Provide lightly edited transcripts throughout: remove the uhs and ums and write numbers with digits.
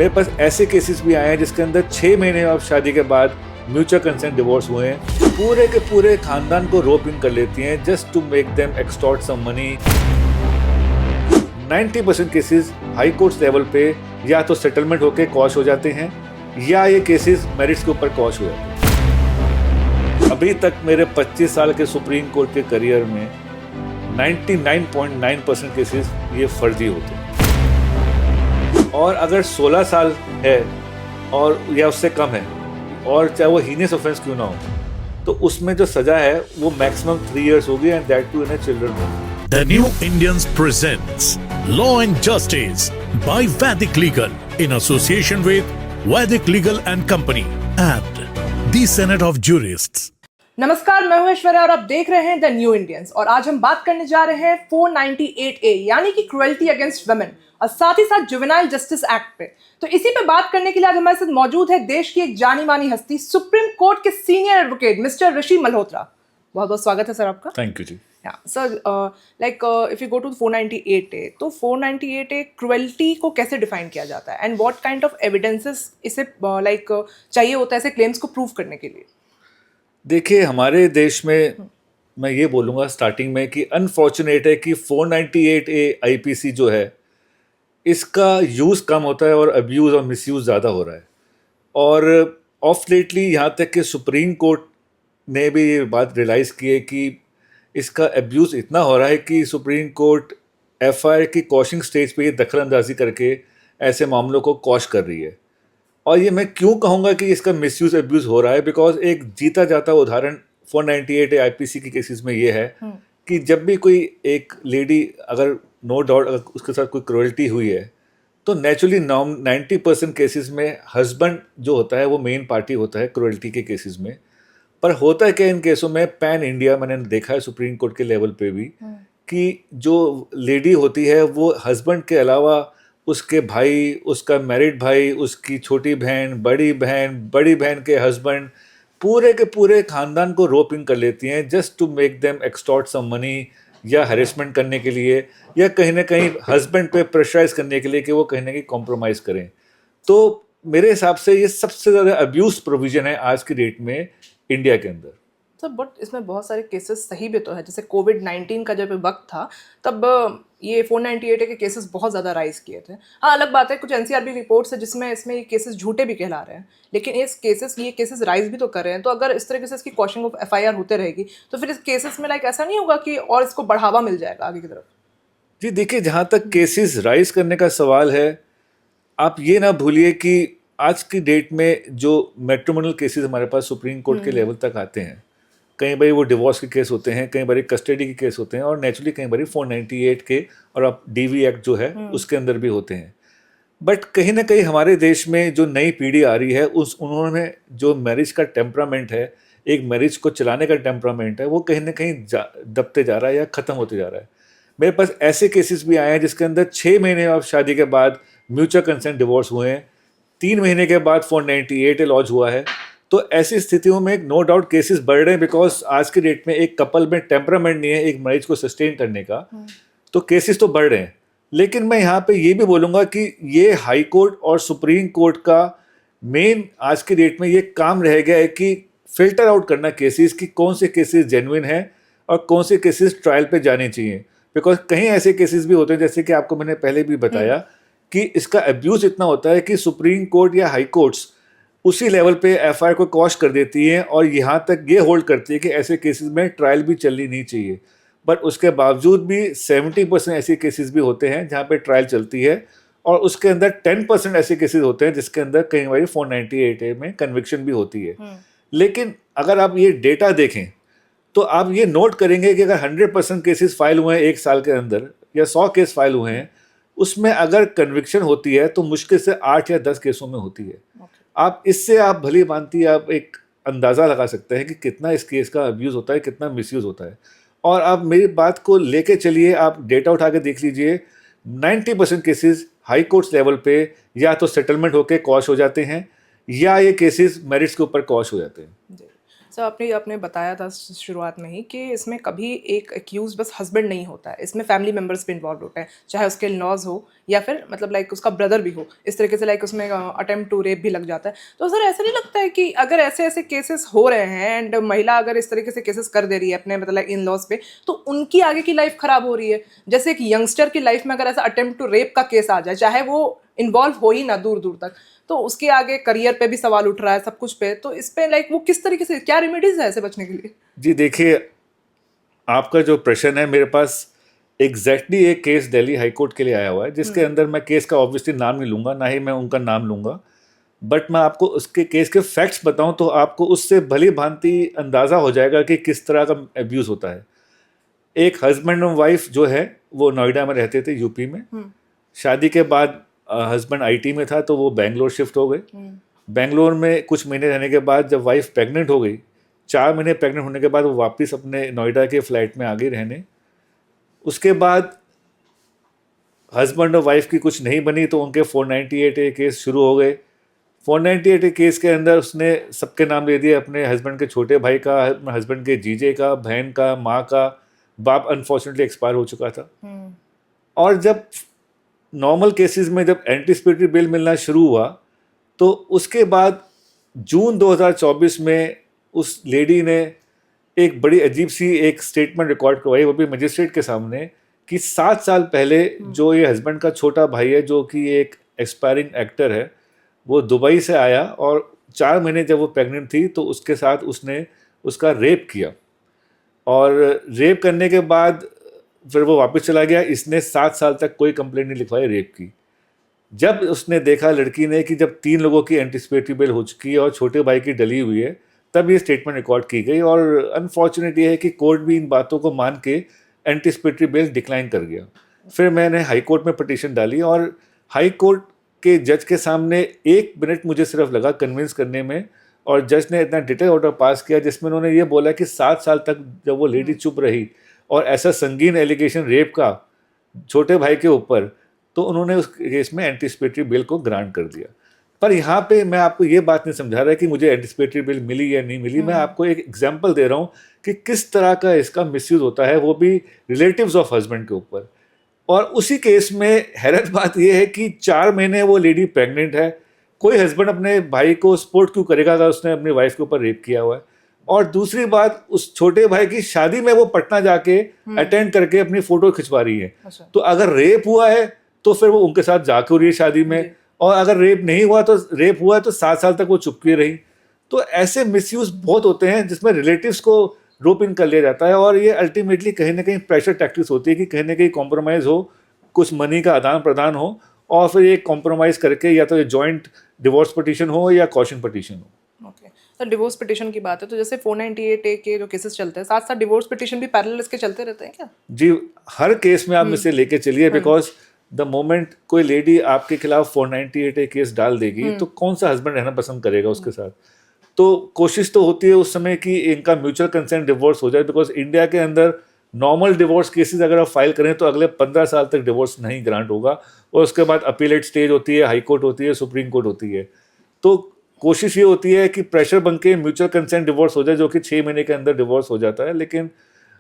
मेरे पास ऐसे केसेस भी आए हैं जिसके अंदर 6 महीने ऑफ शादी के बाद म्यूचुअल कंसेंट डिवोर्स हुए हैं। पूरे के पूरे खानदान को रोप इन कर लेती हैं just to make them extort some money. 90% cases high court level पे या तो सेटलमेंट होके कॉश हो जाते हैं या ये केसेस मेरिट्स के ऊपर कॉश हो जाते हैं। अभी तक मेरे 25 साल के सुप्रीम कोर्ट के करियर में 99.9% केसेस ये फर्जी होते हैं। और अगर 16 साल है और या उससे कम है और चाहे वो हीनियस ऑफेंस क्यों ना हो, तो उसमें जो सजा है वो मैक्सिमम 3 years होगी, and that too in a children home. The New Indians presents Law and Justice by Vedic Legal in association with Vedic Legal and Company and the Senate of Jurists. नमस्कार, मैं हूं ऐश्वर्या और आप देख रहे हैं the new Indians. और आज हम बात करने जा रहे हैं 498A यानी कि क्रुएल्टी अगेंस्ट वुमेन और साथ ही साथ जुवेनाइल जस्टिस एक्ट पे। तो इसी पे बात करने के लिए आज हमारे साथ मौजूद है देश की एक जानी मानी हस्ती, सुप्रीम कोर्ट के senior advocate mister Rishi Malhotra. बहुत बहुत स्वागत है सर आपका। थैंक यू जी। Sir, if you go to 498A, तो 498A क्रुएल्टी को कैसे डिफाइन किया जाता है and what kind of evidences इसे चाहिए होता है ऐसे क्लेम्स को प्रूव करने के लिए? देखिए, हमारे देश में मैं ये बोलूँगा स्टार्टिंग में कि अनफॉर्चुनेट है कि 498A आईपीसी जो है इसका यूज़ कम होता है और अब्यूज़ और मिसयूज़ ज़्यादा हो रहा है। और ऑफ लेटली यहाँ तक कि सुप्रीम कोर्ट ने भी ये बात रियलाइज़ की है कि इसका अब्यूज़ इतना हो रहा है कि सुप्रीम कोर्ट एफआईआर की कॉशिंग स्टेज पे ये दखलंदाजी करके ऐसे मामलों को कॉश कर रही है। और ये मैं क्यों कहूँगा कि इसका मिसयूज़ अब्यूज़ हो रहा है, बिकॉज एक जीता जाता उदाहरण 498 आईपीसी के केसेस में ये है कि जब भी कोई एक लेडी अगर नो डाउट अगर उसके साथ कोई क्रुएल्टी हुई है तो नेचुरली 90% केसेस में हस्बैंड जो होता है वो मेन पार्टी होता है क्रुएल्टी के केसेस में। पर होता है क्या इन केसों में, पैन इंडिया मैंने देखा है सुप्रीम कोर्ट के लेवल पे भी कि जो लेडी होती है वो हस्बैंड के अलावा उसके भाई, उसका मैरिड भाई, उसकी छोटी बहन, बड़ी बहन के हस्बैंड, पूरे के पूरे खानदान को रोप इन कर लेती हैं just to make them extort some money, या हरेसमेंट करने के लिए या कहीं ना कहीं हस्बैंड पे प्रेशराइज करने के लिए कि वो कहीं ना कहीं कॉम्प्रोमाइज़ करें। तो मेरे हिसाब से ये सबसे ज़्यादा अब्यूज प्रोविज़न है आज की डेट में इंडिया के अंदर। सर, बट इसमें बहुत सारे केसेस सही भी तो है। जैसे कोविड-19 का जब वक्त था तब ये 498A के केसेस बहुत ज़्यादा राइज किए थे। हाँ, अलग बात है कुछ एनसीआरबी रिपोर्ट्स है जिसमें इसमें ये केसेस झूठे भी कहला रहे हैं, लेकिन ये केसेस राइज भी तो कर रहे हैं। तो अगर इस तरीके से इसकी क्वॉशिंग ऑफ एफआईआर होते रहेगी तो फिर इस केसेस में ऐसा नहीं होगा कि और इसको बढ़ावा मिल जाएगा आगे की तरफ? जी देखिए, जहाँ तक केसेस राइज करने का सवाल है, आप ये ना भूलिए कि आज की डेट में जो मैट्रिमोनियल केसेस हमारे पास सुप्रीम कोर्ट के लेवल तक आते हैं, कई बार वो डिवोर्स के केस होते हैं, कई बार कस्टडी के केस होते हैं और नेचुरली कई बार 498 के और अब डीवी एक्ट जो है उसके अंदर भी होते हैं। बट कहीं ना कहीं हमारे देश में जो नई पीढ़ी आ रही है उन्होंने जो मैरिज का टेम्परामेंट है, एक मैरिज को चलाने का टेम्परामेंट है, वो कहीं ना कहीं दबते जा रहा है या ख़त्म होते जा रहा है। मेरे पास ऐसे केसेस भी आए हैं जिसके अंदर 6 महीने ऑफ शादी के बाद म्यूचुअल कंसेंट डिवोर्स हुए हैं, 3 महीने के बाद 498 लॉन्च हुआ है। तो ऐसी स्थितियों में नो डाउट केसेस बढ़ रहे हैं, बिकॉज आज के डेट में एक कपल में टेम्परामेंट नहीं है एक मैरिज को सस्टेन करने का, तो केसेस तो बढ़ रहे हैं। लेकिन मैं यहाँ पे ये भी बोलूँगा कि ये हाई कोर्ट और सुप्रीम कोर्ट का मेन आज की डेट में ये काम रह गया है कि फिल्टर आउट करना केसेस कि कौन से केसेस जेन्युइन हैं और कौन से केसेस ट्रायल पे जाने चाहिए। बिकॉज कहीं ऐसे केसेस भी होते हैं, जैसे कि आपको मैंने पहले भी बताया कि इसका अब्यूज़ इतना होता है कि सुप्रीम कोर्ट या हाई कोर्ट्स उसी लेवल पे एफआईआर को कॉश कर देती हैं और यहाँ तक ये होल्ड करती है कि ऐसे केसेस में ट्रायल भी चलनी नहीं चाहिए। बट उसके बावजूद भी 70% ऐसे केसेस भी होते हैं जहाँ पे ट्रायल चलती है और उसके अंदर 10% ऐसे केसेस होते हैं जिसके अंदर कई बार 498A में कन्विक्शन भी होती है। लेकिन अगर आप ये डेटा देखें तो आप ये नोट करेंगे कि अगर 100% केसेस फाइल हुए हैं 1 साल के अंदर या 100 केस फाइल हुए हैं, उसमें अगर कन्विक्शन होती है तो मुश्किल से 8 या 10 केसों में होती है। आप इससे आप भली भांति आप एक अंदाज़ा लगा सकते हैं कि कितना इस केस का अब्यूज़ होता है, कितना मिसयूज़ होता है। और आप मेरी बात को लेके चलिए, आप डेटा उठा के देख लीजिए, 90% केसेस हाई कोर्ट्स लेवल पे या तो सेटलमेंट होके कॉश हो जाते हैं या ये केसेस मेरिट्स के ऊपर कॉश हो जाते हैं। सर आपने बताया था शुरुआत में ही कि इसमें कभी एक एक्यूज बस हस्बैंड नहीं होता है, इसमें फैमिली मेम्बर्स भी इन्वॉल्व होते हैं, चाहे उसके लॉज हो या फिर मतलब लाइक उसका ब्रदर भी हो, इस तरीके से लाइक उसमें अटेम्प्ट टू रेप भी लग जाता है। तो सर ऐसा नहीं लगता है कि अगर ऐसे ऐसे केसेस हो रहे हैं एंड महिला अगर इस तरीके से केसेस कर दे रही है अपने मतलब इन लॉज पे, तो उनकी आगे की लाइफ खराब हो रही है। जैसे एक यंगस्टर की लाइफ में अगर ऐसा अटेम्प्ट टू रेप का केस आ जाए, चाहे वो इन्वॉल्व हो ही ना दूर दूर तक, तो उसके आगे करियर पे भी सवाल उठ रहा है, सब कुछ पे, तो इस पे लाइक वो किस तरीके से, क्या रेमेडीज है ऐसे बचने के लिए? जी देखिए, आपका जो प्रश्न है, मेरे पास एग्जैक्टली एक केस दिल्ली हाई कोर्ट के लिए आया हुआ है, जिसके अंदर मैं केस का ऑब्वियसली नाम नहीं लूंगा, ना ही मैं उनका नाम लूंगा, बट मैं आपको उसके केस के फैक्ट्स बताऊं तो आपको उससे भली भांति अंदाज़ा हो जाएगा कि किस तरह का एब्यूज़ होता है। एक हस्बैंड और वाइफ जो है वो नोएडा में रहते थे, यूपी में। शादी के बाद हस्बैंड आईटी में था तो वो बेंगलोर शिफ्ट हो गए। बेंगलोर में कुछ महीने रहने के बाद जब वाइफ प्रेग्नेंट हो गई, 4 महीने प्रेग्नेंट होने के बाद वो वापस अपने नोएडा के फ्लैट में आ गई रहने। उसके बाद हस्बैंड और वाइफ की कुछ नहीं बनी तो उनके 498A केस शुरू हो गए। 498A केस के अंदर उसने सबके नाम ले दिए, अपने हस्बैंड के छोटे भाई का, हस्बैंड के जीजे का, बहन का, माँ का। बाप अनफॉर्चुनेटली एक्सपायर हो चुका था। और जब नॉर्मल केसेस में जब एंटीसिपेटरी बेल मिलना शुरू हुआ तो उसके बाद जून 2024 में उस लेडी ने एक बड़ी अजीब सी एक स्टेटमेंट रिकॉर्ड करवाई, वो भी मजिस्ट्रेट के सामने, कि 7 साल पहले जो ये हस्बैंड का छोटा भाई है, जो कि एक एक्सपायरिंग एक्टर है, वो दुबई से आया और 4 महीने जब वो प्रेग्नेंट थी तो उसके साथ उसने उसका रेप किया। और रेप करने के बाद फिर वो वापस चला गया। इसने 7 साल तक कोई कंप्लेंट नहीं लिखवाई रेप की। जब उसने देखा लड़की ने कि जब 3 लोगों की एंटीसिपेटरी बेल हो चुकी है और छोटे भाई की डली हुई है, तब ये स्टेटमेंट रिकॉर्ड की गई। और अनफॉर्चुनेट ये है कि कोर्ट भी इन बातों को मान के एंटीसिपेटरी बेल डिक्लाइन कर गया। फिर मैंने हाई कोर्ट में पिटीशन डाली और हाई कोर्ट के जज के सामने 1 मिनट मुझे सिर्फ लगा कन्विंस करने में, और जज ने इतना डिटेल ऑर्डर पास किया जिसमें उन्होंने ये बोला कि 7 साल तक जब वो लेडी चुप रही और ऐसा संगीन एलिगेशन रेप का छोटे भाई के ऊपर, तो उन्होंने उस केस में एंटीसिपेटरी बेल को ग्रांट कर दिया। पर यहाँ पे मैं आपको ये बात नहीं समझा रहा कि मुझे एंटीसिपेटरी बेल मिली या नहीं मिली। मैं आपको एक एग्जांपल दे रहा हूँ कि किस तरह का इसका मिसयूज होता है, वो भी रिलेटिव्स ऑफ हस्बैंड के ऊपर। और उसी केस में हैरत बात यह है कि 4 महीने वो लेडी प्रेग्नेंट है। कोई हस्बैंड अपने भाई को सपोर्ट क्यों करेगा अगर उसने अपनी वाइफ के ऊपर रेप किया हुआ है? और दूसरी बात, उस छोटे भाई की शादी में वो पटना जाके अटेंड करके अपनी फोटो खिंचवा रही है। तो अगर रेप हुआ है तो फिर वो उनके साथ जाके हो रही है शादी में, और अगर रेप नहीं हुआ तो रेप हुआ है तो 7 साल तक वो चुपकी रही। तो ऐसे मिसयूज बहुत होते हैं जिसमें रिलेटिव्स को रोप इन कर लिया जाता है, और ये अल्टीमेटली कहीं ना कहीं प्रेशर टैक्टिक्स होती है कि कहीं ना कहीं कॉम्प्रोमाइज़ हो, कुछ मनी का आदान प्रदान हो, और फिर ये कॉम्प्रोमाइज़ करके या तो ये जॉइंट डिवोर्स पिटीशन हो या कॉशन पिटीशन हो। ओके सर, डिवोर्स पिटीशन की बात है तो जैसे 498A के जो केसेस चलते हैं, साथ साथ डिवोर्स पिटीशन भी पैरेलल इसके चलते रहते हैं क्या? जी, हर केस में आप इसे लेके चलिए, बिकॉज द मोमेंट कोई लेडी आपके खिलाफ 498A केस डाल देगी तो कौन सा हस्बैंड रहना पसंद करेगा उसके साथ? तो कोशिश तो होती है उस समय कि इनका म्यूचुअल कंसेंट डिवोर्स हो जाए, बिकॉज इंडिया के अंदर नॉर्मल डिवोर्स केसेस अगर आप फाइल करें तो अगले 15 साल तक डिवोर्स नहीं ग्रांट होगा, और उसके बाद अपीलेट स्टेज होती है, हाई कोर्ट होती है, सुप्रीम कोर्ट होती है। तो कोशिश ये होती है कि प्रेशर बन के म्यूचुअल कंसेंट डिवोर्स हो जाए, जो कि 6 महीने के अंदर डिवोर्स हो जाता है। लेकिन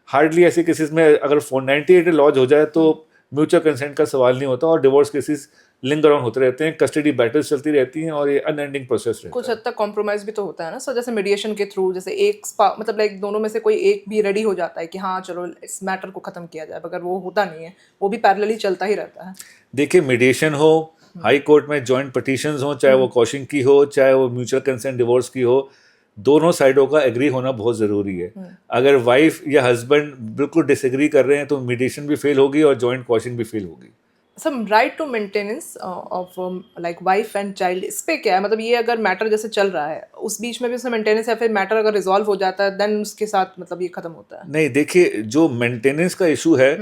हार्डली ऐसे केसेस में अगर 498 लॉज हो जाए तो म्यूचुअल कंसेंट का सवाल नहीं होता, और डिवोर्स केसेस लिंगर ऑन होते रहते हैं, कस्टडी बैटल्स चलती रहती हैं, और ये अनएंडिंग प्रोसेस रहता है। कुछ हद तक कॉम्प्रोमाइज भी तो होता है ना सर, जैसे मीडिएशन के थ्रू, जैसे एक मतलब लाइक दोनों में से कोई एक भी रेडी हो जाता है कि हाँ चलो इस मैटर को खत्म किया जाए, अगर वो होता नहीं है, वो भी पैरेलली चलता ही रहता है। देखिए, मीडिएशन हो, हाई कोर्ट में जॉइंट पिटीशंस हो, चाहे वो कॉशन की हो, चाहे वो म्यूचुअल कंसेंट डिवोर्स की हो, दोनों साइडों का एग्री होना बहुत ज़रूरी है। अगर वाइफ या हस्बैंड बिल्कुल डिसएग्री कर रहे हैं तो मीडिएशन भी फेल होगी और जॉइंट कॉशन भी फेल होगी। Some right to maintenance of like wife and child, इस पे क्या है? मतलब ये अगर मैटर जैसे चल रहा है उस बीच में भी उसमें मेंटेनेंस है, फिर मैटर अगर रिजॉल्व हो जाता है देन उसके साथ मतलब ये खत्म होता है? नहीं, देखिए, जो मेंटेनेंस का इशू है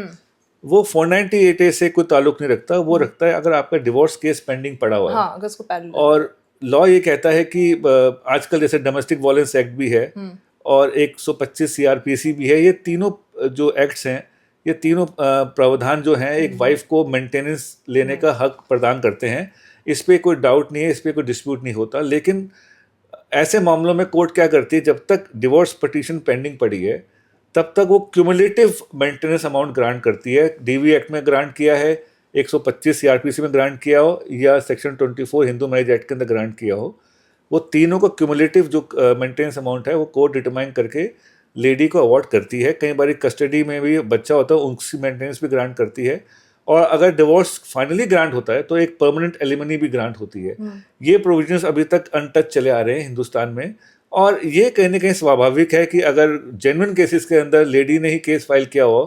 वो 498A से कोई ताल्लुक नहीं रखता। वो रखता है अगर आपका डिवोर्स केस पेंडिंग पड़ा हुआ है। हाँ, अगर उसको पैरेलल, और लॉ ये कहता है कि आजकल जैसे डोमेस्टिक वायलेंस एक्ट भी है और 125 CRPC भी है, ये तीनों जो एक्ट्स हैं, ये तीनों प्रावधान जो हैं एक वाइफ को मेंटेनेंस लेने का हक प्रदान करते हैं। इस पे कोई डाउट नहीं है, इस पे कोई डिस्प्यूट नहीं होता। लेकिन ऐसे मामलों में कोर्ट क्या करती है, जब तक डिवोर्स पिटीशन पेंडिंग पड़ी है तब तक वो क्यूमुलेटिव मेंटेनेंस अमाउंट ग्रांट करती है। डीवी एक्ट में ग्रांट किया है, 125 सीआरपीसी में ग्रांट किया हो, या सेक्शन 24 हिंदू मैरिज एक्ट के अंदर ग्रांट किया हो, वो तीनों को क्यूमुलेटिव जो मेंटेनेंस अमाउंट है वो कोर्ट डिटरमाइन करके लेडी को अवार्ड करती है। कई बार कस्टडी में भी बच्चा होता है, उसकी मेंटेनेंस भी ग्रांट करती है। और अगर डिवोर्स फाइनली ग्रांट होता है तो एक परमानेंट एलिमनी भी ग्रांट होती है। ये प्रोविजंस अभी तक अनटच चले आ रहे हैं हिंदुस्तान में, और ये कहीं ना कहीं स्वाभाविक है कि अगर जेन्युइन केसेस के अंदर लेडी ने ही केस फाइल किया हो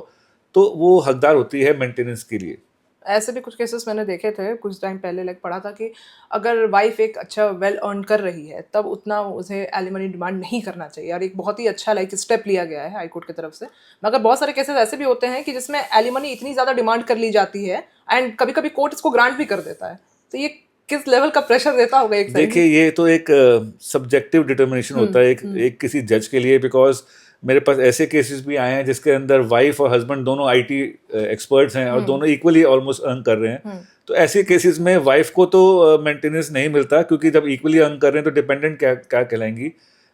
तो वो हकदार होती है मेंटेनेंस के लिए। ऐसे भी कुछ केसेस मैंने देखे थे कुछ टाइम पहले, लाइक पढ़ा था कि अगर वाइफ एक अच्छा वेल अर्न कर रही है तब उतना उसे एलिमनी डिमांड नहीं करना चाहिए, और एक बहुत ही अच्छा लाइक स्टेप लिया गया है हाई कोर्ट की तरफ से। मगर बहुत सारे केसेस ऐसे भी होते हैं कि जिसमें एलिमनी इतनी ज़्यादा डिमांड कर ली जाती है एंड कभी कभी कोर्ट इसको ग्रांट भी कर देता है। तो ये किस लेवल का प्रेशर देता होगा एक साइड? देखिए, ये तो एक सब्जेक्टिव डिटर्मिनेशन होता है एक किसी जज के लिए, बिकॉज मेरे पास ऐसे केसेस भी आए हैं जिसके अंदर वाइफ और हस्बैंड दोनों आईटी एक्सपर्ट्स हैं और दोनों इक्वली ऑलमोस्ट अर्न कर रहे हैं। तो ऐसे केसेस में वाइफ को तो मेंटेनेंस नहीं मिलता, क्योंकि जब इक्वली अर्न कर रहे हैं तो डिपेंडेंट क्या क्या कहलाएंगी।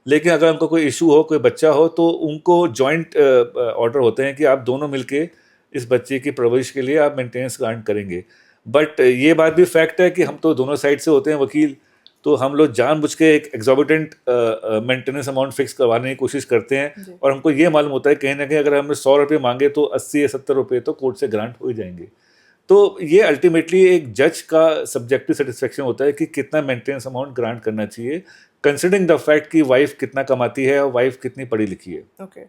लेकिन अगर उनको कोई इशू हो, कोई बच्चा हो, तो उनको जॉइंट ऑर्डर होते हैं कि आप दोनों मिलके इस बच्चे की परवरिश के लिए आप मेंटेनेंस ग्रांट करेंगे। बट ये बात भी फैक्ट है कि हम तो दोनों साइड से होते हैं वकील, तो हम लोग जानबूझ के एक एग्जॉर्बिटेंट मेंटेनेंस अमाउंट फिक्स करवाने की कोशिश करते हैं, और हमको ये मालूम होता है कहीं ना कहीं अगर हमने 100 रुपये मांगे तो 80 या 70 रुपये तो कोर्ट से ग्रांट हो ही जाएंगे। तो ये अल्टीमेटली एक जज का सब्जेक्टिव सेटिस्फेक्शन होता है कि कितना मेंटेनेंस अमाउंट ग्रांट करना चाहिए, कंसिडरिंग द फैक्ट कि वाइफ कितना कमाती है और वाइफ कितनी पढ़ी लिखी है। Okay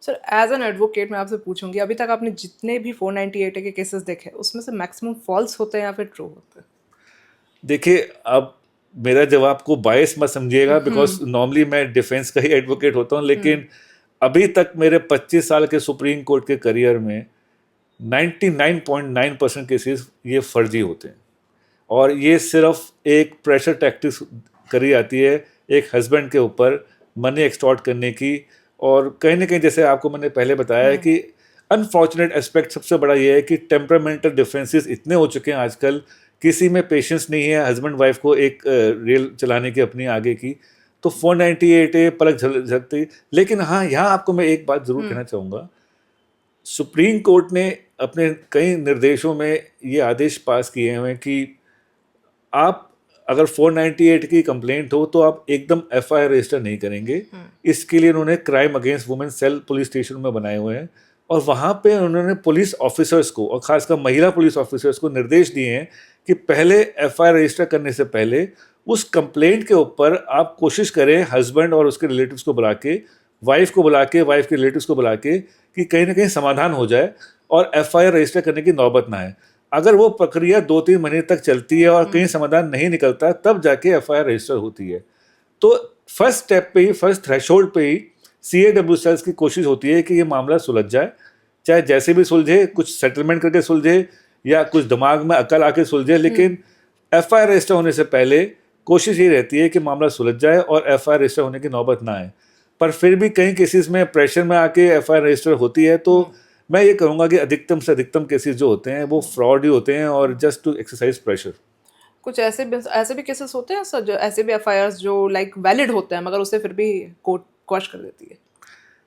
sir, as an advocate मैं आपसे पूछूंगी, अभी तक आपने जितने भी 498 के केसेस देखे उसमें से मैक्सिमम फॉल्स होते हैं या फिर ट्रू होते हैं? देखिए, अब मेरा जवाब को बायस मत समझिएगा, बिकॉज नॉर्मली मैं डिफेंस का ही एडवोकेट होता हूँ, लेकिन अभी तक मेरे 25 साल के सुप्रीम कोर्ट के करियर में 99.9% केसेस ये फर्जी होते हैं, और ये सिर्फ एक प्रेशर टैक्टिक्स करी जाती है एक हस्बैंड के ऊपर मनी एक्सटॉर्ट करने की। और कहीं ना कहीं जैसे आपको मैंने पहले बताया है कि अनफॉर्चुनेट एस्पेक्ट सबसे बड़ा ये है कि टेम्परामेंटल डिफरेंसेस इतने हो चुके हैं आजकल, किसी में पेशेंस नहीं है हस्बैंड वाइफ को एक रेल चलाने की अपनी आगे की, तो 498 पलक झलकती। लेकिन हाँ, यहाँ आपको मैं एक बात ज़रूर कहना चाहूँगा, सुप्रीम कोर्ट ने अपने कई निर्देशों में ये आदेश पास किए हुए हैं कि आप अगर 498 की कंप्लेंट हो तो आप एकदम FIR रजिस्टर नहीं करेंगे। इसके लिए उन्होंने crime against women cell police station में बनाए हुए हैं, और वहाँ पे उन्होंने पुलिस ऑफिसर्स को और खासकर महिला पुलिस ऑफिसर्स को निर्देश दिए हैं कि पहले FIR रजिस्टर करने से पहले उस कंप्लेंट के ऊपर आप कोशिश करें हस्बैंड और उसके रिलेटिव्स को बुला के, वाइफ को बुला के, वाइफ के रिलेटिव्स को बुला के, कि कहीं ना कहीं समाधान हो जाए और FIR रजिस्टर करने की नौबत ना आए। अगर वो प्रक्रिया 2-3 महीने तक चलती है और कहीं समाधान नहीं निकलता, तब जाके FIR रजिस्टर होती है। तो फर्स्ट स्टेप पे ही, फर्स्ट थ्रेशोल्ड पे ही CAW सेल्स की कोशिश होती है कि ये मामला सुलझ जाए, चाहे जैसे भी सुलझे, कुछ सेटलमेंट करके सुलझे या कुछ दिमाग में अकल आके सुलझे, लेकिन FIR रजिस्टर होने से पहले कोशिश ये रहती है कि मामला सुलझ जाए और FIR रजिस्टर होने की नौबत ना आए। पर फिर भी कई केसेस में प्रेशर में आके FIR रजिस्टर होती है। तो मैं ये कहूँगा कि अधिकतम से अधिकतम केसेस जो होते हैं वो फ्रॉड ही होते हैं और जस्ट टू एक्सरसाइज प्रेशर। कुछ ऐसे भी केसेस होते हैं सर, जो ऐसे भी FIRs जो लाइक वैलिड होते हैं मगर उसे फिर भी कोर्ट क्वैश कर देती है?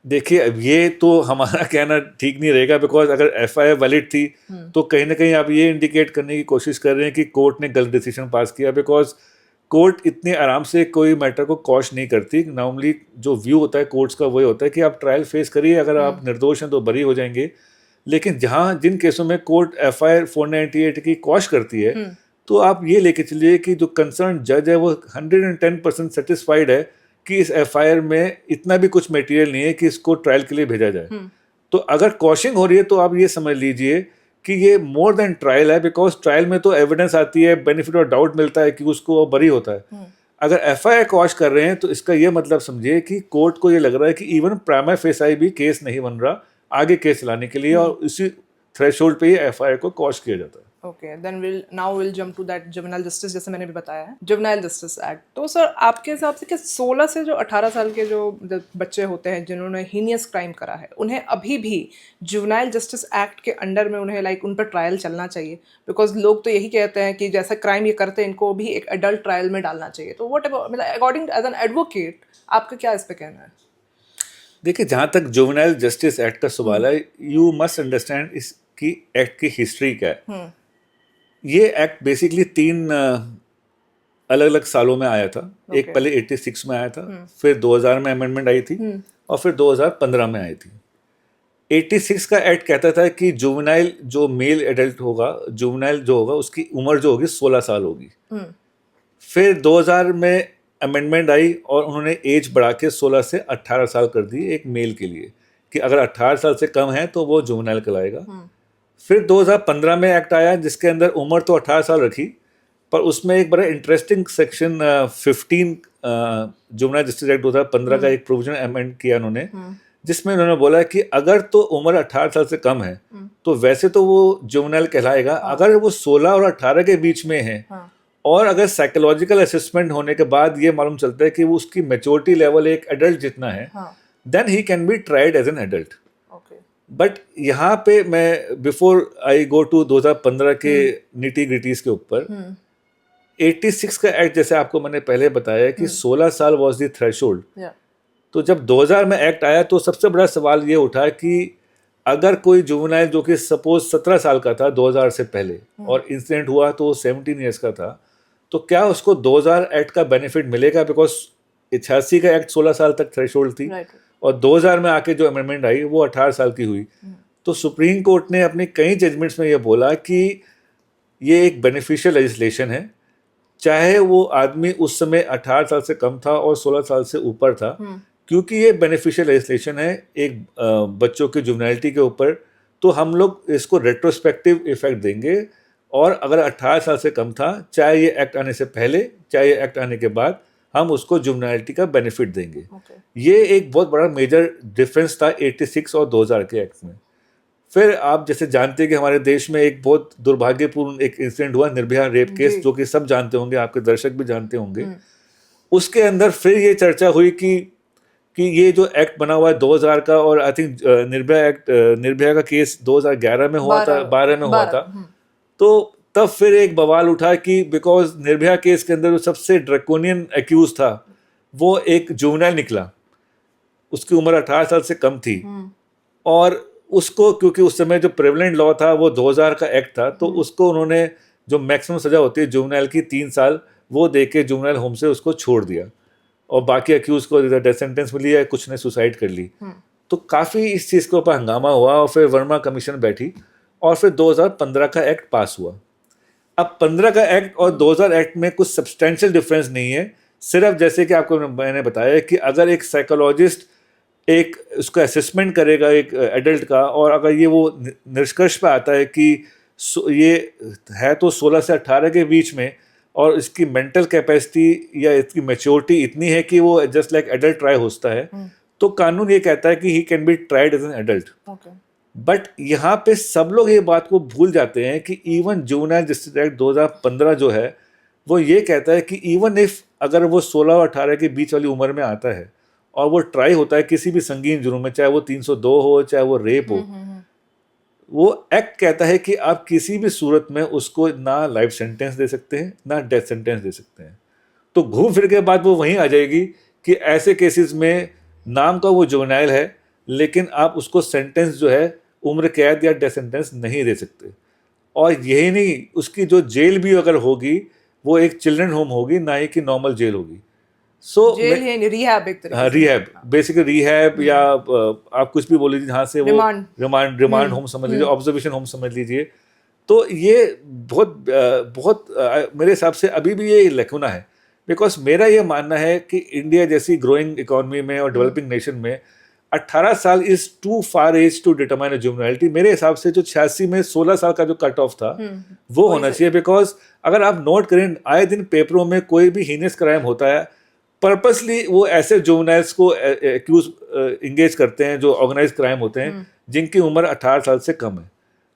देखिए, अब ये तो हमारा कहना ठीक नहीं रहेगा, बिकॉज अगर FIR वैलिड थी तो कहीं ना कहीं आप ये इंडिकेट करने की कोशिश कर रहे हैं कि कोर्ट ने गलत डिसीजन पास किया, बिकॉज कोर्ट इतने आराम से कोई मैटर को क्वैश नहीं करती। नॉर्मली जो व्यू होता है कोर्ट्स का वही होता है कि आप ट्रायल फेस करिए, अगर आप निर्दोष हैं तो बरी हो जाएंगे। लेकिन जहाँ जिन केसों में कोर्ट FIR 498 की क्वैश करती है, तो आप ये लेके चलिए कि जो कंसर्न जज है वो 110% सेटिस्फाइड है कि इस FIR में इतना भी कुछ मटेरियल नहीं है कि इसको ट्रायल के लिए भेजा जाए। तो अगर क्वैशिंग हो रही है तो आप ये समझ लीजिए कि ये मोर देन ट्रायल है, बिकॉज ट्रायल में तो एविडेंस आती है, बेनिफिट ऑफ डाउट मिलता है कि उसको बरी होता है। अगर FIR क्वैश कर रहे हैं तो इसका ये मतलब समझिए कि कोर्ट को ये लग रहा है कि इवन प्राइमा फेसाई भी केस नहीं बन रहा आगे केस चलाने के लिए, और इसी थ्रेशोल्ड पे ही FIR को क्वैश किया जाता है। Okay, then will jump to that juvenile justice, जैसे मैंने भी बताया है, जुवेनाइल जस्टिस एक्ट। तो सर आपके हिसाब से क्या 16 से जो 18 साल के जो बच्चे होते हैं जिन्होंने हीनियस क्राइम करा है, उन्हें अभी भी जुवेनाइल जस्टिस एक्ट के अंडर में उन्हें लाइक उन पर ट्रायल चलना चाहिए? बिकॉज लोग तो यही कहते हैं कि जैसा क्राइम ये करते हैं इनको भी एक एडल्ट ट्रायल में डालना चाहिए। तो व्हाट अबाउट, मतलब अकॉर्डिंग एज एन एडवोकेट आपका क्या इस पे कहना है? देखिए, जहाँ तक जुवेनाइल जस्टिस एक्ट का सवाल है, यू मस्ट अंडरस्टैंड इसकी एक्ट की हिस्ट्री क्या है। ये एक्ट बेसिकली 3 अलग अलग सालों में आया था। एक पहले 86 में आया था, फिर 2000 में अमेंडमेंट आई थी, और फिर 2015 में आई थी। 86 का एक्ट कहता था कि जुवेनाइल जो मेल एडल्ट होगा, जुवेनाइल जो होगा उसकी उम्र जो होगी 16 साल होगी। फिर 2000 में अमेंडमेंट आई और उन्होंने एज बढ़ा के 16 से 18 साल कर दी एक मेल के लिए, कि अगर 18 साल से कम है तो वो जुवेनाइल कहलाएगा। फिर 2015 में एक्ट आया जिसके अंदर उम्र तो 18 साल रखी, पर उसमें एक बड़ा interesting section 15 juvenile justice act 2015 का एक प्रोविजन अमेंड किया उन्होंने, जिसमें उन्होंने बोला कि अगर तो उम्र 18 साल से कम है तो वैसे तो वो जुवेनाइल कहलाएगा। अगर वो 16 और 18 के बीच में है, और अगर साइकोलॉजिकल असेसमेंट होने के बाद ये मालूम चलता है कि वो उसकी मैच्योरिटी लेवल एक एडल्ट जितना है, then he can be tried as an adult. But यहाँ पे मैं बिफोर आई गो टू 2015 के निटी ग्रिटीज के ऊपर, 86 का एक्ट जैसे आपको मैंने पहले बताया कि 16 साल वॉज द थ्रेशोल्ड। तो जब 2000 में एक्ट आया तो सबसे बड़ा सवाल ये उठा कि अगर कोई जुवेनाइल जो कि सपोज 17 साल का था 2000 से पहले, और इंसिडेंट हुआ तो 17 ईयर्स का था, तो क्या उसको 2000 एक्ट का बेनिफिट मिलेगा? बिकॉज 86 का एक्ट 16 साल तक थ्रेशोल्ड थी, और 2000 में आके जो अमेंडमेंट आई वो 18 साल की हुई। तो सुप्रीम कोर्ट ने अपने कई जजमेंट्स में ये बोला कि ये एक बेनिफिशियल लेजिस्लेशन है, चाहे वो आदमी उस समय 18 साल से कम था और 16 साल से ऊपर था, क्योंकि ये बेनिफिशियल लेजिस्लेशन है एक बच्चों की जुवेनाइलिटी के ऊपर, तो हम लोग इसको रेट्रोस्पेक्टिव इफेक्ट देंगे। और अगर 18 साल से कम था, चाहे ये एक्ट आने से पहले चाहे ये एक्ट आने के बाद, हम उसको जुवेनाइलिटी का बेनिफिट देंगे। ये एक बहुत बड़ा मेजर डिफरेंस था 86 और 2000 के एक्ट में। फिर आप जैसे जानते हैं कि हमारे देश में एक बहुत दुर्भाग्यपूर्ण एक इंसिडेंट हुआ, निर्भया रेप केस, जो कि सब जानते होंगे, आपके दर्शक भी जानते होंगे। उसके अंदर फिर ये चर्चा हुई कि ये जो एक्ट बना हुआ है 2000 का, और आई थिंक निर्भया का केस 2011 में हुआ था, 12 में हुआ था। तो तब फिर एक बवाल उठा कि बिकॉज निर्भया केस के अंदर जो सबसे ड्रैकोनियन एक्यूज था वो एक जुवेनाइल निकला, उसकी उम्र 18 साल से कम थी, और उसको क्योंकि उस समय जो प्रेवलेंट लॉ था वो 2000 का एक्ट था, तो उसको उन्होंने जो मैक्सिमम सजा होती है जुवेनाइल की 3 साल वो दे के जुवेनाइल होम से उसको छोड़ दिया, और बाकी अक्यूज को डेथ सेंटेंस मिली है, कुछ ने सुसाइड कर ली। तो काफ़ी इस चीज़ के ऊपर हंगामा हुआ, और फिर वर्मा कमीशन बैठी, और फिर 2015 का एक्ट पास हुआ। अब 15 का एक्ट और 2000 एक्ट में कुछ सब्सटेंशियल डिफरेंस नहीं है, सिर्फ जैसे कि आपको मैंने बताया कि अगर एक साइकोलॉजिस्ट एक उसका असेसमेंट करेगा एक एडल्ट का, और अगर ये वो निष्कर्ष पे आता है कि ये है तो 16 से 18 के बीच में, और इसकी मेंटल कैपेसिटी या इसकी मैच्योरिटी इतनी है कि वो जस्ट लाइक एडल्ट ट्राई होता है, तो कानून ये कहता है कि he can be tried as an adult. But यहाँ पे सब लोग ये बात को भूल जाते हैं कि इवन जुवेनाइल जस्टिस एक्ट 2015 जो है वो ये कहता है कि इवन इफ अगर वो 16 और 18 के बीच वाली उम्र में आता है और वो ट्राई होता है किसी भी संगीन जुर्म में, चाहे वो 302 हो चाहे वो रेप हो, वो एक्ट कहता है कि आप किसी भी सूरत में उसको ना लाइफ सेंटेंस दे सकते हैं ना डेथ सेंटेंस दे सकते हैं। तो घूम फिर के बाद वो वहीं आ जाएगी कि ऐसे केसेस में नाम का वो जुवेनाइल है, लेकिन आप उसको सेंटेंस जो है उम्र कैद या डेथ सेंटेंस नहीं दे सकते। और यही नहीं, उसकी जो जेल भी अगर होगी वो एक चिल्ड्रन होम होगी, ना ही कि नॉर्मल जेल होगी। सो रिहैब, एक तरीके से रिहैब, बेसिकली रिहैब, या आप कुछ भी बोल लीजिए, जहाँ से वो रिमांड होम समझ लीजिए, ऑब्जर्वेशन होम समझ लीजिए। तो ये बहुत मेरे हिसाब से अभी भी ये लैकुना है, बिकॉज मेरा ये मानना है कि इंडिया जैसी ग्रोइंग इकोनॉमी में और डेवलपिंग नेशन में 18 साल is too far age to determine juvenility. मेरे हिसाब से जो 86 में 16 साल का जो कट ऑफ था वो होना चाहिए, बिकॉज अगर आप नोट करें आए दिन पेपरों में कोई भी हीनियस क्राइम होता है, पर्पसली वो ऐसे जुवेनाइल्स को एक्यूज इंगेज करते हैं जो ऑर्गेनाइज क्राइम होते हैं जिनकी उम्र 18 साल से कम है,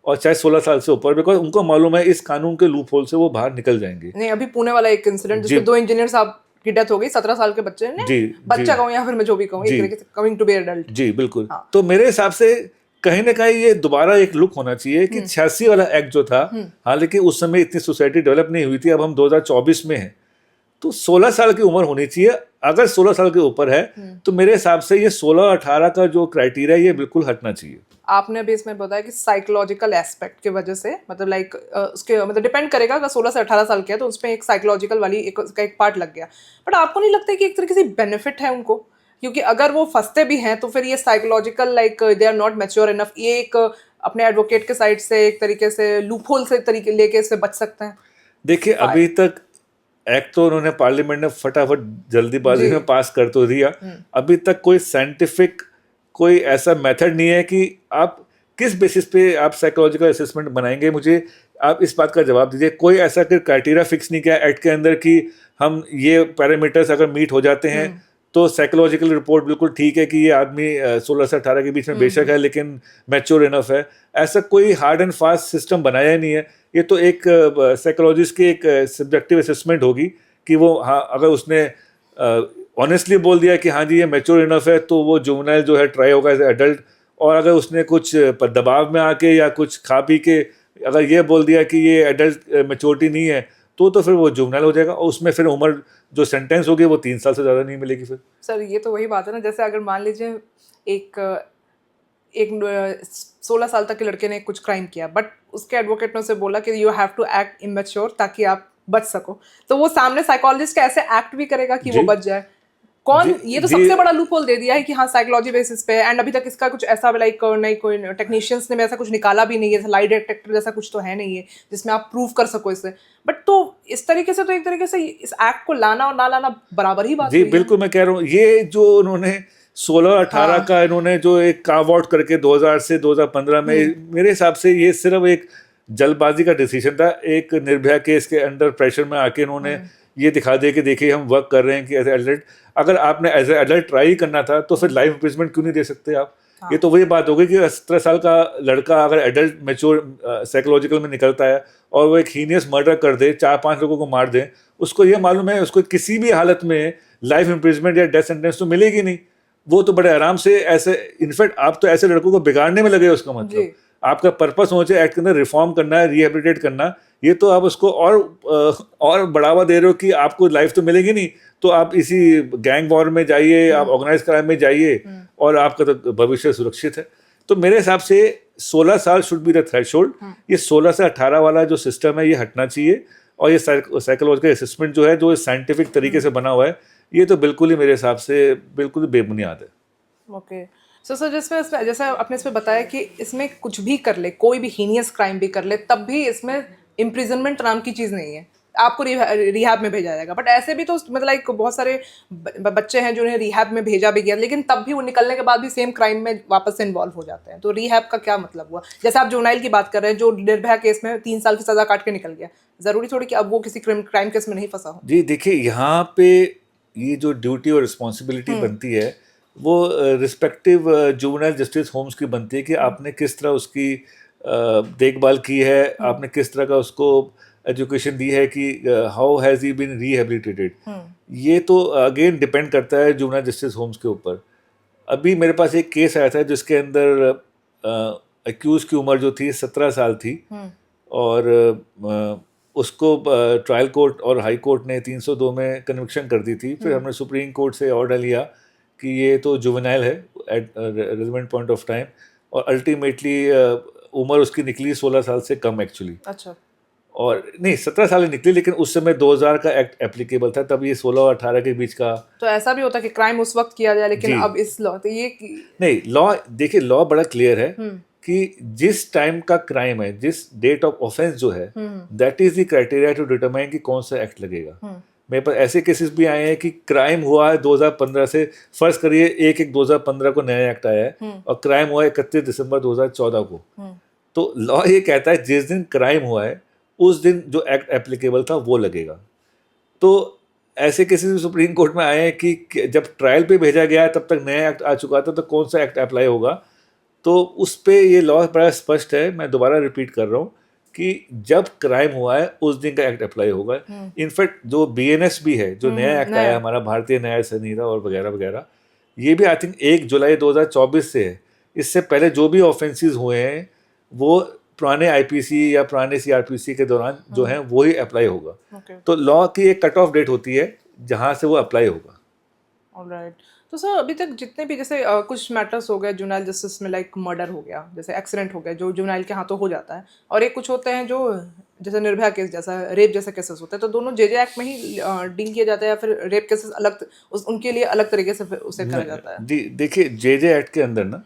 और चाहे 16 साल से ऊपर, बिकॉज उनको मालूम है इस कानून के लूप होल से वो बाहर निकल जाएंगे। नहीं, अभी पुणे वाला एक इंसिडेंट जिसमें 2 इंजीनियर साहब की डेथ हो गई, 17 साल के बच्चे ने, जी, बच्चा कहूँ या फिर मैं जो भी कहूँ, एक तरीके से कमिंग टू बी एडल्ट। जी बिल्कुल। तो मेरे हिसाब से कहीं ना कहीं ये दोबारा एक लुक होना चाहिए कि 86 वाला एक्ट जो था, हालांकि उस समय इतनी सोसाइटी डेवलप नहीं हुई थी, अब हम 2024 में हैं, तो 16 साल की उम्र होनी चाहिए। अगर 16 साल के ऊपर है तो मेरे हिसाब से ये 16-18 का जो क्राइटेरिया ये बिल्कुल हटना चाहिए। आपने अभी इसमें बताया कि साइकोलॉजिकल एस्पेक्ट की वजह से, मतलब लाइक उसके मतलब डिपेंड करेगा, अगर 16 से 18 साल के है तो उसमें एक साइकोलॉजिकल वाली एक पार्ट लग गया। बट आपको नहीं लगता कि एक तरीके से बेनिफिट है उनको, क्योंकि अगर वो फंसते भी हैं तो फिर ये psychological like they are not mature enough, ये एक अपने एडवोकेट के साइड से एक तरीके से लूपहोल से तरीके लेके इससे बच सकते हैं? देखिए अभी तक एक्ट तो उन्होंने पार्लियामेंट में फटाफट जल्दीबाजी में पास कर तो दिया, अभी तक कोई साइंटिफिक कोई ऐसा मेथड नहीं है कि आप किस बेसिस पे आप साइकोलॉजिकल असेसमेंट बनाएंगे। मुझे आप इस बात का जवाब दीजिए। कोई ऐसा क्राइटेरिया फिक्स नहीं किया एक्ट के अंदर कि हम ये पैरामीटर्स अगर मीट हो जाते हैं तो साइकोलॉजिकल रिपोर्ट बिल्कुल ठीक है कि ये आदमी 16 से 18 के बीच में बेशक है लेकिन मैच्योर इनफ है। ऐसा कोई हार्ड एंड फास्ट सिस्टम बनाया ही नहीं है। ये तो एक साइकोलॉजिस्ट की एक सब्जेक्टिव असेसमेंट होगी कि वो, हाँ, अगर उसने ऑनेस्टली बोल दिया कि हाँ जी ये मैच्योर इनफ है तो वो जुवेनाइल जो है ट्राई होगा एज एडल्ट, और अगर उसने कुछ दबाव में आके या कुछ खा पी के अगर ये बोल दिया कि ये एडल्ट मैच्योरिटी नहीं है तो फिर वो जुवेनाइल हो जाएगा, और उसमें फिर उम्र जो सेंटेंस होगी वो 3 साल से ज़्यादा नहीं मिलेगी। फिर सर ये तो वही बात है ना, जैसे अगर मान लीजिए एक 16 साल तक के लड़के ने कुछ क्राइम किया, बट उसके एडवोकेट ने उसे बोला कि you have to act immature ताकि आप बच सको, तो वो सामने साइकोलॉजिस्ट कैसे एक्ट भी करेगा कि वो बच जाए? कौन, ये तो सबसे बड़ा लूपहोल दे दिया है कि हाँ साइकोलॉजी बेसिस पे, एंड अभी तक इसका कुछ ऐसा लाइक नहीं, कोई टेक्नीशियंस ने ऐसा कुछ निकाला भी नहीं है, लाई डिटेक्टर जैसा कुछ तो है नहीं है जिसमें आप प्रूव कर सको इसे। बट तो इस तरीके से तो एक तरीके से इस एक्ट को लाना और ना लाना बराबर ही बात जी बिल्कुल। मैं कह रहा हूँ ये जो उन्होंने 16-18 का इन्होंने जो एक कार्व आउट करके 2000 से 2015 में, मेरे हिसाब से ये सिर्फ एक जल्दबाजी का डिसीजन था। एक निर्भया केस के अंडर प्रेशर में आके इन्होंने ये दिखा दिया कि देखिए हम वर्क कर रहे हैं कि एज एडल्ट, अगर आपने एज एडल्ट ट्राई करना था तो फिर लाइफ इम्प्रिजमेंट क्यों नहीं दे सकते आप? ये तो वही बात होगी कि 17 साल का लड़का अगर एडल्ट मैच्योर साइकोलॉजिकल में निकलता है और वो एक हीनियस मर्डर कर दे, 4-5 लोगों को मार दे, उसको ये मालूम है उसको किसी भी हालत में लाइफ इम्प्रिजमेंट या डेथ सेंटेंस तो मिलेगी नहीं। वो तो बड़े आराम से ऐसे, इनफैक्ट आप तो ऐसे लड़कों को बिगाड़ने में लगे, उसका मतलब आपका पर्पस होना चाहिए एक्ट के अंदर रिफॉर्म करना है, रिहेबिलिटेट करना। ये तो आप उसको और बढ़ावा दे रहे हो कि आपको लाइफ तो मिलेगी नहीं, तो आप इसी गैंग वॉर में जाइए, आप ऑर्गेनाइज क्राइम में जाइए और आपका तो भविष्य सुरक्षित है। तो मेरे हिसाब से 16 साल शुड बी द थ्रेशोल्ड। ये 16 से 18 वाला जो सिस्टम है ये हटना चाहिए, और ये साइकोलॉजिकल असेसमेंट जो है, जो साइंटिफिक तरीके से बना हुआ है, ये तो बिल्कुल ही मेरे हिसाब से बिल्कुल ही बेबुनियाद है। ओके सो जिसमें जैसे आपने इसमें बताया कि इसमें कुछ भी कर ले, कोई भी हीनियस क्राइम भी कर ले, तब भी इसमें इम्प्रिजनमेंट नाम की चीज़ नहीं है, आपको रिहैब में भेजा जाएगा। बट ऐसे भी तो मतलब लाइक बहुत सारे बच्चे हैं जिन्हें रिहैब में भेजा भी गया, लेकिन तब भी वो निकलने के बाद भी सेम क्राइम में वापस से इन्वॉल्व हो जाते हैं। तो रिहैब का क्या मतलब हुआ? जैसे आप जुवेनाइल की बात कर रहे हैं, जो निर्भया केस में 3 साल की सजा काट के निकल गया, ज़रूरी थोड़ी कि अब वो किसी क्राइम केस में नहीं फंसा हो। जी देखिए, यहाँ पे ये जो ड्यूटी और रिस्पॉन्सिबिलिटी बनती है वो रिस्पेक्टिव जुवेनाइल जस्टिस होम्स की बनती है कि आपने किस तरह उसकी देखभाल की है, आपने किस तरह का उसको एजुकेशन दी है कि हाउ हैज़ ही बीन रिहेबिलिटेटेड। ये तो अगेन डिपेंड करता है जुवेनाइल जस्टिस होम्स के ऊपर। अभी मेरे पास एक केस आया था जिसके अंदर एक्यूज की उम्र जो थी 17 साल थी, और उसको ट्रायल कोर्ट और हाई कोर्ट ने 302 में कन्विक्शन कर दी थी। फिर हमने सुप्रीम कोर्ट से ऑर्डर लिया कि ये तो जुवेनाइल है at relevant point of time, और अल्टीमेटली उम्र उसकी निकली 16 साल से कम एक्चुअली। अच्छा। और नहीं 17 साल निकली, लेकिन उस समय 2000 का एक्ट एप्लीकेबल था, तब ये 16 और 18 के बीच का। तो ऐसा भी होता है कि क्राइम उस वक्त किया जाए, लेकिन अब इस लॉ तो ये नहीं, लॉ देखिए लॉ बड़ा क्लियर है कि जिस टाइम का क्राइम है, जिस डेट ऑफ ऑफेंस जो है, that is the criteria to determine कि कौन सा एक्ट लगेगा। मेरे पास ऐसे केसेस भी आए हैं कि क्राइम हुआ है 2015 से, फर्ज करिए 1/1/2015 को नया एक्ट आया है और क्राइम हुआ है 31 दिसंबर 2014 को। तो लॉ ये कहता है जिस दिन क्राइम हुआ है उस दिन जो एक्ट एप्लीकेबल था वो लगेगा। तो ऐसे केसेस भी सुप्रीम कोर्ट में आए हैं कि जब ट्रायल पे भेजा गया है तब तक नया एक्ट आ चुका था, तो कौन सा एक्ट अप्लाई होगा। तो उस पे ये लॉ बड़ा स्पष्ट है, मैं दोबारा रिपीट कर रहा हूँ कि जब क्राइम हुआ है उस दिन का एक्ट अप्लाई होगा। इनफैक्ट जो BNS भी है, जो नया एक्ट आया है हमारा भारतीय न्याय संहिता और वगैरह वगैरह, ये भी आई थिंक 1 जुलाई 2024 से है। इससे पहले जो भी ऑफेंसेस हुए हैं वो पुराने IPC या पुराने CRPC के दौरान जो है वो ही अप्लाई होगा। तो लॉ की एक कट ऑफ डेट होती है जहाँ से वो अप्लाई होगा। ऑलराइट। तो सर अभी तक जितने भी जैसे कुछ मैटर्स हो गए जुवेनाइल जस्टिस में, लाइक मर्डर हो गया, जैसे एक्सीडेंट हो गया जो जुवेनाइल के हाथों हो जाता है, और एक कुछ होते हैं जो जैसे निर्भया केस जैसा रेप जैसे केसेस होते हैं, तो दोनों JJ एक्ट में ही डील किया जाता है या फिर रेप केसेस अलग उनके लिए अलग तरीके से उसे करा जाता है? देखिए JJ एक्ट के अंदर ना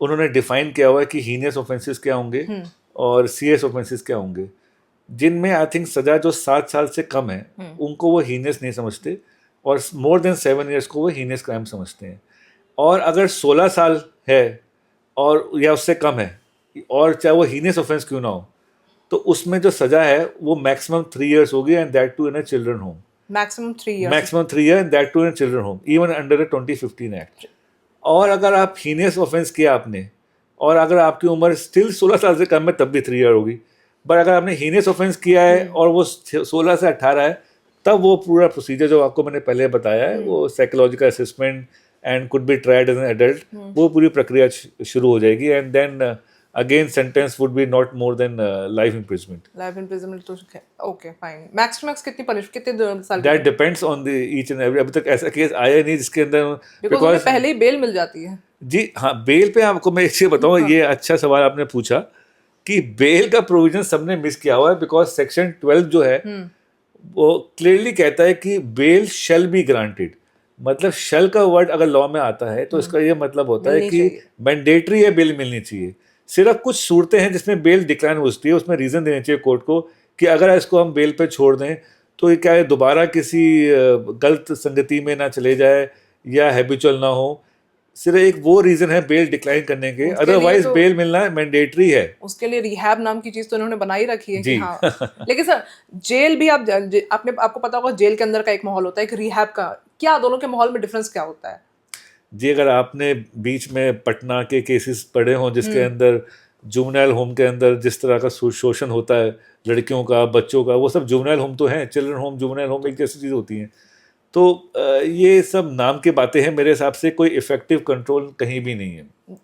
उन्होंने डिफाइन किया हुआ है कि हीनियस ऑफेंसेस क्या होंगे और CS ऑफेंसेस क्या होंगे, जिनमें आई थिंक सजा जो 7 साल से कम है उनको वो हीनियस नहीं समझते और मोर देन 7 years को वो हीनियस क्राइम समझते हैं। और अगर 16 साल है और या उससे कम है और चाहे वो हीनियस ऑफेंस क्यों ना हो, तो उसमें जो सजा है वो मैक्सिमम 3 years होगी, and that too in a children home. Maximum 3 years। Maximum 3 years and that too in a children home, even under the 2015 act. और अगर आप हीनियस ऑफेंस किया आपने और अगर आपकी उम्र स्टिल 16 साल से कम है तब भी 3 years होगी। बट अगर आपने हीनियस ऑफेंस किया है और वो 16 से 18 है, तब वो पूरा प्रोसीजर जो आपको मैंने पहले बताया है, वो psychological assessment and could be tried as an adult, वो पूरी प्रक्रिया शुरू हो जाएगी, and then again sentence would be not more than life imprisonment. Life imprisonment तो okay fine. Max to max कितनी साल? That depends on the each and every. अभी तक ऐसा केस आया नहीं जिसके अंदर बिकॉज़ पहले ही बेल मिल जाती है। जी हाँ, बेल पे आपको मैं एक चीज बताऊँ, ये अच्छा सवाल आपने पूछा कि बेल का प्रोविजन सबने मिस किया हुआ है, बिकॉज सेक्शन 12 जो है वो क्लियरली कहता है कि बेल शेल बी ग्रांटेड। मतलब शेल का वर्ड अगर लॉ में आता है तो इसका ये मतलब होता है कि मैंडेटरी है, बेल मिलनी चाहिए। सिर्फ कुछ सूरतें हैं जिसमें बेल डिक्लाइन होती है, उसमें रीजन देना चाहिए कोर्ट को कि अगर इसको हम बेल पे छोड़ दें तो ये क्या है, दोबारा किसी गलत संगति में ना चले जाए या हैबिचुअल ना हो। सिर्फ एक वो रीजन है बेल डिक्लाइन करने के, अदरवाइज तो बेल मिलना मैंडेटरी है। उसके लिए रिहैब नाम की चीज तो उन्होंने बनाई रखी है कि हाँ। लेकिन सर जेल भी आपको पता होगा, जेल के अंदर का एक माहौल होता है, एक रिहैब का, क्या दोनों के माहौल में डिफरेंस क्या होता है? जी, अगर आपने बीच में पटना के केसेस पढ़े हों जिसके अंदर जुवेनाइल होम के अंदर जिस तरह का शोषण होता है लड़कियों का, बच्चों का, वो सब जुवेनाइल होम तो हैं, चिल्ड्रन होम जुवेनाइल होम एक जैसी चीज़ होती हैं। तो ये सब नाम की बातें हैं, मेरे हिसाब से कोई इफेक्टिव कंट्रोल कहीं भी नहीं है।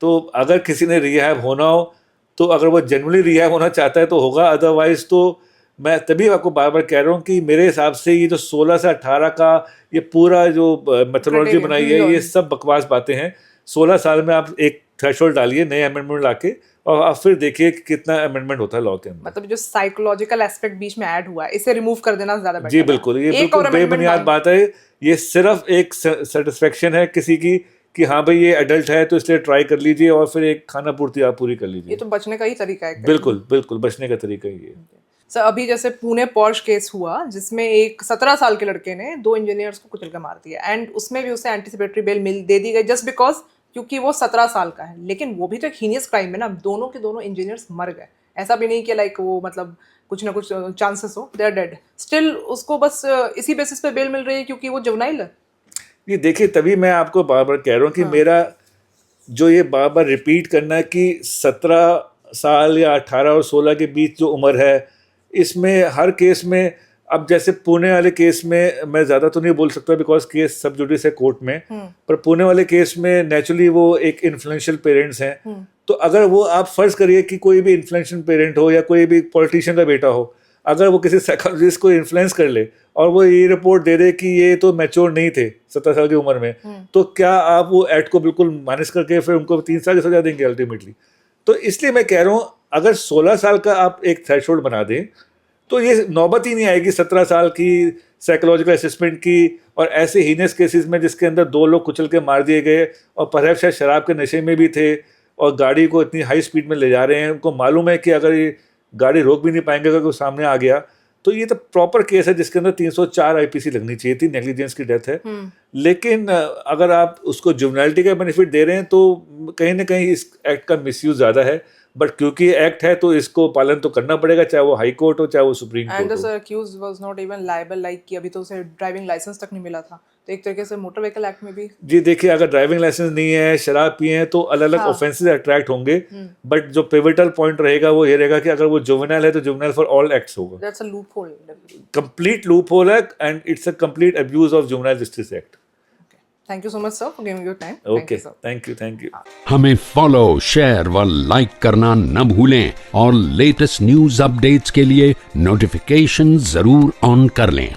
तो अगर किसी ने रिहैब होना हो तो अगर वो जनरली रिहैब होना चाहता है तो होगा, अदरवाइज तो मैं तभी आपको बार बार कह रहा हूँ कि मेरे हिसाब से ये जो 16 से 18 का ये पूरा जो मेथोडोलॉजी बनाई है, ये सब बकवास बातें हैं। 16 साल में आप एक थ्रेशोल्ड डालिए नए अमेंडमेंट लाके और आप फिर देखिए कि कितना अमेंडमेंट होता है लॉ के अंदर। मतलब जो साइकोलॉजिकल एस्पेक्ट बीच में ऐड हुआ है, इसे रिमूव कर देना ज्यादा बेटर है। जी बिल्कुल, ये बिल्कुल बेबुनियाद बात है। ये सिर्फ एक सेटिस्फेक्शन है किसी की कि हाँ भाई ये एडल्ट है तो इसलिए ट्राई कर लीजिए और फिर एक खाना पूर्ति आप पूरी कर लीजिए। ये तो बचने का ही तरीका है। बिल्कुल बिल्कुल बचने का तरीका ही है। सर अभी जैसे पुणे पॉर्श केस हुआ जिसमें एक 17 साल के लड़के ने 2 इंजीनियर्स को कुचल कर मार दिया, एंड उसमें भी उसे एंटीसिपेटरी बेल दे दी गई जस्ट बिकॉज क्योंकि वो 17 साल का है। लेकिन वो भी तो एक हीनियस क्राइम है ना, दोनों के दोनों इंजीनियर्स मर गए। ऐसा भी नहीं कि लाइक वो मतलब कुछ ना कुछ चांसेस हो, दे आर डेड, स्टिल उसको बस इसी बेसिस पे बेल मिल रही है क्योंकि वो जुवेनाइल है। ये देखिए, तभी मैं आपको बार बार कह रहा हूँ कि मेरा जो ये बार बार रिपीट करना है कि 17 साल या 18 और 16 के बीच जो उम्र है, इसमें हर केस में, अब जैसे पुणे वाले केस में मैं ज़्यादा तो नहीं बोल सकता बिकॉज केस सब जुडिस है कोर्ट में, पर पुणे वाले केस में नेचुरली वो एक इन्फ्लुएंशियल पेरेंट्स हैं। तो अगर वो आप फर्ज करिए कि कोई भी इन्फ्लुएंशियल पेरेंट हो या कोई भी पॉलिटिशियन का बेटा हो, अगर वो किसी साइकोलॉजिस्ट को इन्फ्लुएंस कर ले और वो ये रिपोर्ट दे दे कि ये तो मैच्योर नहीं थे 17 साल की उम्र में, तो क्या आप वो एक्ट को बिल्कुल माइनस करके फिर उनको 3 साल की सजा देंगे अल्टीमेटली? तो इसलिए मैं कह रहा हूँ अगर 16 साल का आप एक थ्रेशोल्ड बना दें तो ये नौबत ही नहीं आएगी 17 साल की साइकोलॉजिकल असेसमेंट की। और ऐसे हीनियस केसेस में जिसके अंदर 2 लोग कुचल के मार दिए गए और परहैप्स शायद शराब के नशे में भी थे और गाड़ी को इतनी हाई स्पीड में ले जा रहे हैं, उनको मालूम है कि अगर ये गाड़ी रोक भी नहीं पाएंगे अगर कोई सामने आ गया, तो ये तो प्रॉपर केस है जिसके अंदर 304 IPC लगनी चाहिए थी, नेग्लिजेंस की डेथ है। लेकिन अगर आप उसको जुवेनाइलिटी का बेनिफिट दे रहे हैं तो कहीं ना कहीं इस एक्ट का मिसयूज ज़्यादा है बट क्योंकि एक्ट है तो इसको पालन तो करना पड़ेगा, चाहे वो हाई कोर्ट हो चाहे वो सुप्रीम एंड कोर्ट द हो। Accused was not even liable, like कि अभी तो उसे ड्राइविंग लाइसेंस तक नहीं मिला था, तो एक तरीके से मोटर व्हीकल एक्ट में भी जी देखिए, अगर ड्राइविंग लाइसेंस नहीं है, शराब पिए हैं, तो अलग अलग ऑफेंसेस अट्रैक्ट होंगे, बट जो पिवटल पॉइंट रहेगा वो ये रहेगा कि अगर वो जुवेनाइल है तो जुवेनाइल फॉर ऑल एक्ट्स होगा। That's a loop hole. Complete loop hole है and it's a complete abuse of juvenile justice act. Thank you so much sir for giving your time. Okay, thank you. हमें follow, share व like करना न भूलें और latest news updates के लिए notification जरूर ऑन कर लें।